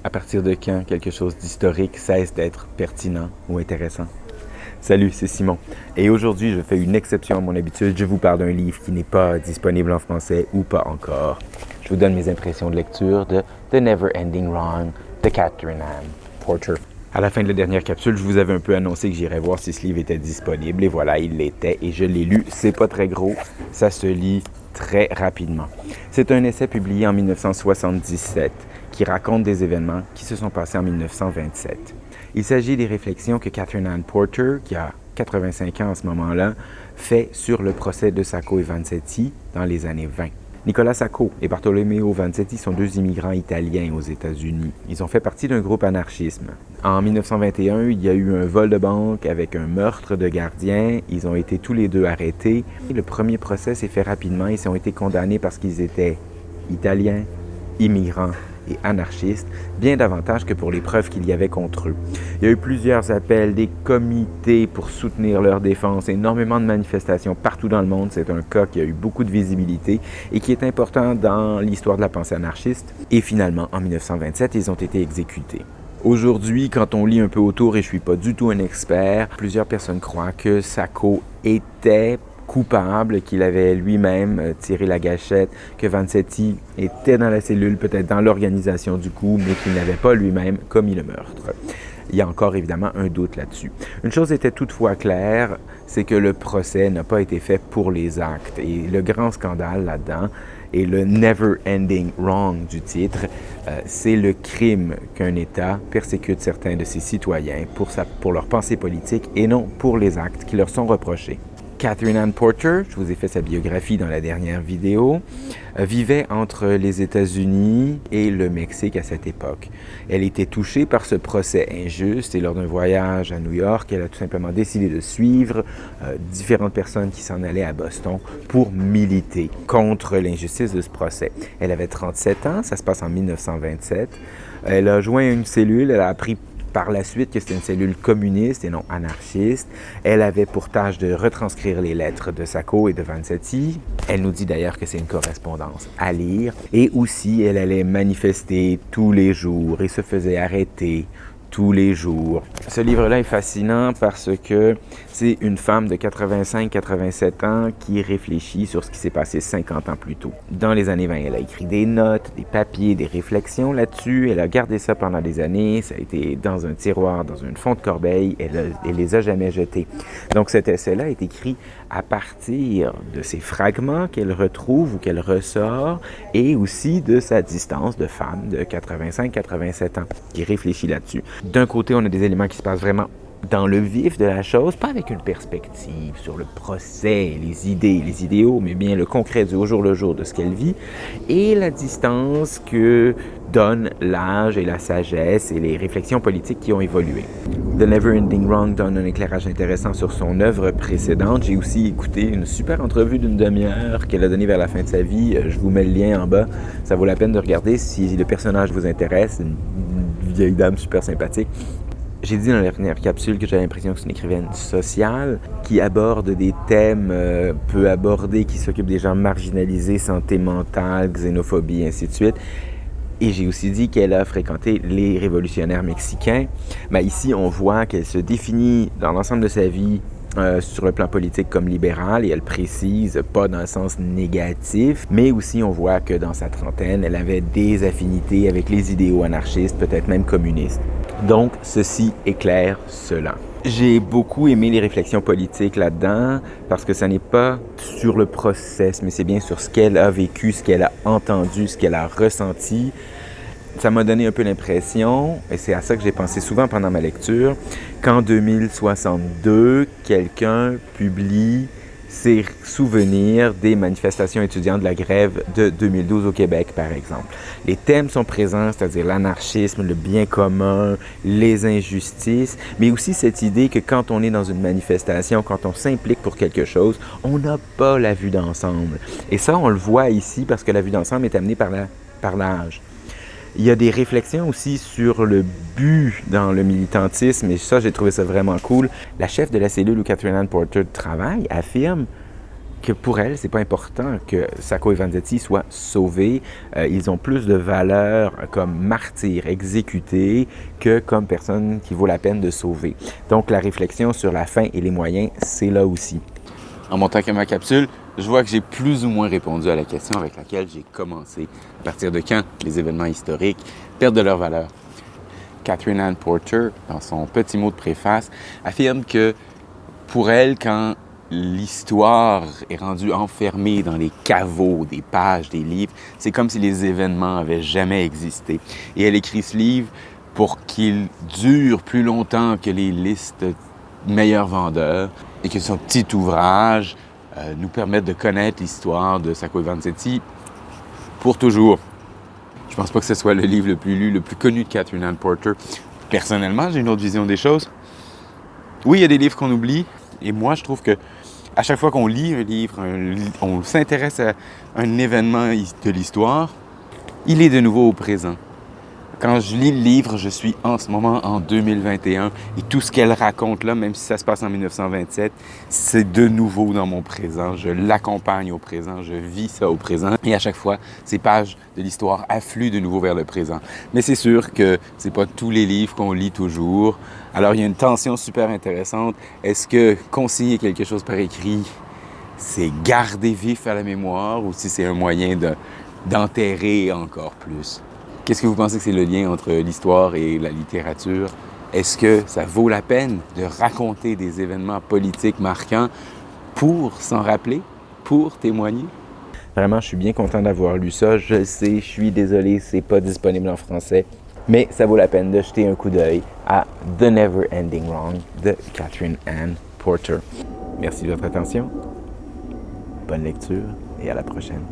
À partir de quand quelque chose d'historique cesse d'être pertinent ou intéressant? Salut, c'est Simon. Et aujourd'hui, je fais une exception à mon habitude. Je vous parle d'un livre qui n'est pas disponible en français ou pas encore. Je vous donne mes impressions de lecture de The Never Ending Wrong de Catherine Ann Porter. À la fin de la dernière capsule, je vous avais un peu annoncé que j'irais voir si ce livre était disponible. Et voilà, il l'était et je l'ai lu. C'est pas très gros, ça se lit très rapidement. C'est un essai publié en 1977 qui raconte des événements qui se sont passés en 1927. Il s'agit des réflexions que Catherine Ann Porter, qui a 85 ans en ce moment-là, fait sur le procès de Sacco et Vanzetti dans les années 20. Nicolas Sacco et Bartolomeo Vanzetti sont deux immigrants italiens aux États-Unis. Ils ont fait partie d'un groupe anarchisme. En 1921, il y a eu un vol de banque avec un meurtre de gardien. Ils ont été tous les deux arrêtés. Le premier procès s'est fait rapidement. Ils ont été condamnés parce qu'ils étaient italiens, immigrants et anarchistes, bien davantage que pour les preuves qu'il y avait contre eux. Il y a eu plusieurs appels, des comités pour soutenir leur défense, énormément de manifestations partout dans le monde. C'est un cas qui a eu beaucoup de visibilité et qui est important dans l'histoire de la pensée anarchiste. Et finalement, en 1927, ils ont été exécutés. Aujourd'hui, quand on lit un peu autour, et je ne suis pas du tout un expert, plusieurs personnes croient que Sacco était coupable, qu'il avait lui-même tiré la gâchette, que Vanzetti était dans la cellule, peut-être dans l'organisation du coup, mais qu'il n'avait pas lui-même commis le meurtre. Il y a encore évidemment un doute là-dessus. Une chose était toutefois claire, c'est que le procès n'a pas été fait pour les actes. Et le grand scandale là-dedans, et le never ending wrong du titre, c'est le crime qu'un État persécute certains de ses citoyens pour leur pensée politique et non pour les actes qui leur sont reprochés. Catherine Ann Porter, je vous ai fait sa biographie dans la dernière vidéo, vivait entre les États-Unis et le Mexique à cette époque. Elle était touchée par ce procès injuste et lors d'un voyage à New York, elle a tout simplement décidé de suivre différentes personnes qui s'en allaient à Boston pour militer contre l'injustice de ce procès. Elle avait 37 ans, ça se passe en 1927. Elle a joint une cellule, elle a appris par la suite que c'était une cellule communiste et non anarchiste. Elle avait pour tâche de retranscrire les lettres de Sacco et de Vanzetti. Elle nous dit d'ailleurs que c'est une correspondance à lire. Et aussi, elle allait manifester tous les jours et se faisait arrêter tous les jours. Ce livre-là est fascinant parce que c'est une femme de 85-87 ans qui réfléchit sur ce qui s'est passé 50 ans plus tôt. Dans les années 20, elle a écrit des notes, des papiers, des réflexions là-dessus. Elle a gardé ça pendant des années. Ça a été dans un tiroir, dans une fonte corbeille. Elle les a jamais jetés. Donc cet essai-là est écrit à partir de ces fragments qu'elle retrouve ou qu'elle ressort et aussi de sa distance de femme de 85-87 ans qui réfléchit là-dessus. D'un côté, on a des éléments qui se passent vraiment dans le vif de la chose, pas avec une perspective sur le procès, les idées, les idéaux, mais bien le concret du au jour le jour de ce qu'elle vit, et la distance que donne l'âge et la sagesse et les réflexions politiques qui ont évolué. The Never Ending Wrong donne un éclairage intéressant sur son œuvre précédente. J'ai aussi écouté une super entrevue d'une demi-heure qu'elle a donnée vers la fin de sa vie. Je vous mets le lien en bas. Ça vaut la peine de regarder si le personnage vous intéresse. Une vieille dame super sympathique. J'ai dit dans la dernière capsule que j'avais l'impression que c'est une écrivaine sociale qui aborde des thèmes peu abordés, qui s'occupe des gens marginalisés, santé mentale, xénophobie, ainsi de suite. Et j'ai aussi dit qu'elle a fréquenté les révolutionnaires mexicains. Mais ici, on voit qu'elle se définit dans l'ensemble de sa vie sur le plan politique comme libérale, et elle précise, pas dans le sens négatif, mais aussi on voit que dans sa trentaine, elle avait des affinités avec les idéaux anarchistes, peut-être même communistes. Donc, ceci éclaire cela. J'ai beaucoup aimé les réflexions politiques là-dedans, parce que ça n'est pas sur le process, mais c'est bien sur ce qu'elle a vécu, ce qu'elle a entendu, ce qu'elle a ressenti. Ça m'a donné un peu l'impression, et c'est à ça que j'ai pensé souvent pendant ma lecture, qu'en 2062, quelqu'un publie ses souvenirs des manifestations étudiantes de la grève de 2012 au Québec, par exemple. Les thèmes sont présents, c'est-à-dire l'anarchisme, le bien commun, les injustices, mais aussi cette idée que quand on est dans une manifestation, quand on s'implique pour quelque chose, on n'a pas la vue d'ensemble. Et ça, on le voit ici parce que la vue d'ensemble est amenée par l'âge. Il y a des réflexions aussi sur le but dans le militantisme, et ça, j'ai trouvé ça vraiment cool. La chef de la cellule où Catherine Ann Porter travaille affirme que pour elle, c'est pas important que Sacco et Vanzetti soient sauvés. Ils ont plus de valeur comme martyrs exécutés que comme personnes qui vaut la peine de sauver. Donc la réflexion sur la fin et les moyens, c'est là aussi. En montant à ma capsule, je vois que j'ai plus ou moins répondu à la question avec laquelle j'ai commencé. À partir de quand les événements historiques perdent de leur valeur? Catherine Ann Porter, dans son petit mot de préface, affirme que pour elle, quand l'histoire est rendue enfermée dans les caveaux des pages des livres, c'est comme si les événements n'avaient jamais existé. Et elle écrit ce livre pour qu'il dure plus longtemps que les listes meilleurs vendeurs et que son petit ouvrage nous permette de connaître l'histoire de Sacco et Vanzetti pour toujours. Je pense pas que ce soit le livre le plus lu, le plus connu de Catherine Ann Porter. Personnellement, j'ai une autre vision des choses. Oui, il y a des livres qu'on oublie, et moi, je trouve que à chaque fois qu'on lit un livre, on s'intéresse à un événement de l'histoire, il est de nouveau au présent. Quand je lis le livre, je suis en ce moment en 2021 et tout ce qu'elle raconte là, même si ça se passe en 1927, c'est de nouveau dans mon présent. Je l'accompagne au présent, je vis ça au présent et à chaque fois, ces pages de l'histoire affluent de nouveau vers le présent. Mais c'est sûr que c'est pas tous les livres qu'on lit toujours. Alors il y a une tension super intéressante. Est-ce que consigner quelque chose par écrit, c'est garder vif à la mémoire ou si c'est un moyen d'enterrer encore plus? Qu'est-ce que vous pensez que c'est le lien entre l'histoire et la littérature? Est-ce que ça vaut la peine de raconter des événements politiques marquants pour s'en rappeler, pour témoigner? Vraiment, je suis bien content d'avoir lu ça. Je sais, je suis désolé, c'est pas disponible en français, mais ça vaut la peine de jeter un coup d'œil à The Never Ending Wrong de Catherine Ann Porter. Merci de votre attention. Bonne lecture et à la prochaine.